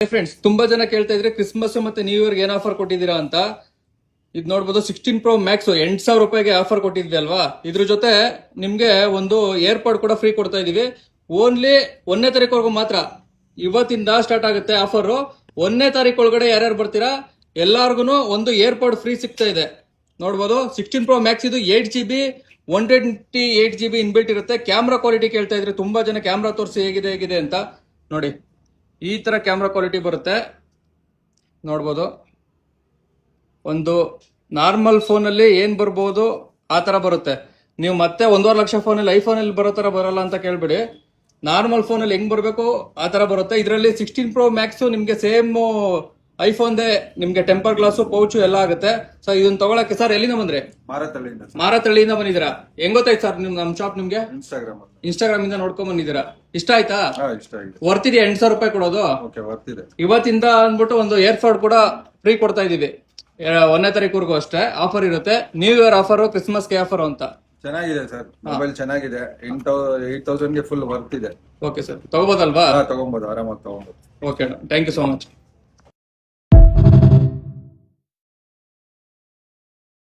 Friends, ತುಂಬಾ ಜನ ಕೇಳ್ತಾ ಇದ್ರೆ ಕ್ರಿಸ್ಮಸ್ ಮತ್ತೆ ನ್ಯೂ ಇಯರ್ ಏನ್ ಆಫರ್ ಕೊಟ್ಟಿದ್ದೀರಾ ಅಂತ. ಇದು ನೋಡಬಹುದು 16 Pro Max 8,000 ರೂಪಾಯಿಗೆ ಆಫರ್ ಕೊಟ್ಟಿದ್ವಿ ಅಲ್ವಾ. ಇದ್ರ ಜೊತೆ ನಿಮ್ಗೆ ಒಂದು ಏರ್ಪಾಡ್ ಕೂಡ ಫ್ರೀ ಕೊಡ್ತಾ ಇದೀವಿ. ಓನ್ಲಿ 1ನೇ ತಾರೀಕು ಮಾತ್ರ. ಇವತ್ತಿಂದ ಸ್ಟಾರ್ಟ್ ಆಗುತ್ತೆ ಆಫರ್. 1ನೇ ತಾರೀಕು ಒಳಗಡೆ ಯಾರ್ಯಾರು ಬರ್ತೀರಾ ಎಲ್ಲಾರ್ಗು ಒಂದು ಏರ್ಪಾಡ್ ಫ್ರೀ ಸಿಗ್ತಾ ಇದೆ. ನೋಡಬಹುದು 16 Pro Max ಇದು 8GB 128GB ಇನ್ಬಿಲ್ಟ್ ಇರುತ್ತೆ. ಕ್ಯಾಮ್ರಾ ಕ್ವಾಲಿಟಿ ಕೇಳ್ತಾ ಇದ್ರೆ ತುಂಬಾ ಜನ ಕ್ಯಾಮ್ರಾ ತೋರಿಸಿ ಹೇಗಿದೆ ಅಂತ. ನೋಡಿ, ಈ ತರ ಕ್ಯಾಮ್ರಾ ಕ್ವಾಲಿಟಿ ಬರುತ್ತೆ. ನೋಡ್ಬೋದು, ಒಂದು ನಾರ್ಮಲ್ ಫೋನ್ ಅಲ್ಲಿ ಏನ್ ಬರ್ಬೋದು ಆ ತರ ಬರುತ್ತೆ. ನೀವು ಮತ್ತೆ 1.5 ಲಕ್ಷ ಫೋನ್ ಅಲ್ಲಿ ಐಫೋನ್ ಅಲ್ಲಿ ಬರೋ ತರ ಬರಲ್ಲ ಅಂತ ಕೇಳ್ಬಿಡಿ. ನಾರ್ಮಲ್ ಫೋನ್ ಅಲ್ಲಿ ಹೆಂಗ್ ಬರ್ಬೇಕು ಆ ತರ ಬರುತ್ತೆ. ಇದರಲ್ಲಿ 16 Pro Max ನಿಮ್ಗೆ ಸೇಮ್ ಐಫೋನ್ ದೇ ನಿಮ್ಗೆ ಟೆಂಪರ್ ಗ್ಲಾಸ್ ಪೌಚ್ ಎಲ್ಲ ಆಗುತ್ತೆ. ಸೊ ಇದನ್ನ ತಗೊಳಕ್ಕೆ ಸರ್ ಎಲ್ಲಿಂದ ಬಂದ್ರೆ? ಮಾರತಳ್ಳಿಯಿಂದ ಬಂದಿದ್ದೀರಾ. ಹೆಂಗ್ ಗೊತ್ತಾಯ್ತು ಸರ್ ನಮ್ ಶಾಪ್ ನಿಮ್ಗೆ? ಇನ್ಸ್ಟಾಗ್ರಾಮ್ ಇಂದ ನೋಡ್ಕೊಂಡ್ ಬಂದಿದ್ದೀರಾ. ಇಷ್ಟ ಆಯ್ತಾ? ವರ್ತಿದೆ 8,000 ರೂಪಾಯಿ ಕೊಡೋದು. ಇವತ್ತಿಂದ ಅಂದ್ಬಿಟ್ಟು ಒಂದು ಏರ್ಫೋರ್ಡ್ ಕೂಡ ಫ್ರೀ ಕೊಡ್ತಾ ಇದೀವಿ. 1ನೇ ತಾರೀಕು ಅಷ್ಟೇ ಆಫರ್ ಇರುತ್ತೆ. ನ್ಯೂ ಇಯರ್ ಆಫರ್, ಕ್ರಿಸ್ಮಸ್ಗೆ ಆಫರ್ ಅಂತ. ಚೆನ್ನಾಗಿದೆ ಸರ್, ಮೊಬೈಲ್ ಚೆನ್ನಾಗಿದೆ. 8,000 ಗೆ ಫುಲ್ ವರ್ತ್ ಇದೆ. ಓಕೆ ಸರ್, ತಗೋಬೋದಲ್ವಾ? ತಗೊಬಹುದು, ಆರಾಮಾಗಿ ತಗೊಬಹುದು. Okay, thank you so much.